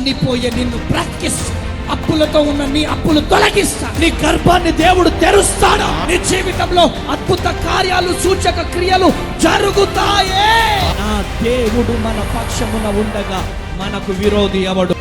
చనిపోయే నిన్ను బ్రతికిస్తా. అప్పులతో ఉన్న నీ అప్పులు తొలగిస్తా. నీ గర్భాన్ని దేవుడు తెరుస్తాడు. నీ జీవితంలో అద్భుత కార్యాలు, సూచక క్రియలు జరుగుతాయే. నా దేవుడు మన పక్షమున ఉండగా మనకు విరోధి ఎవడు?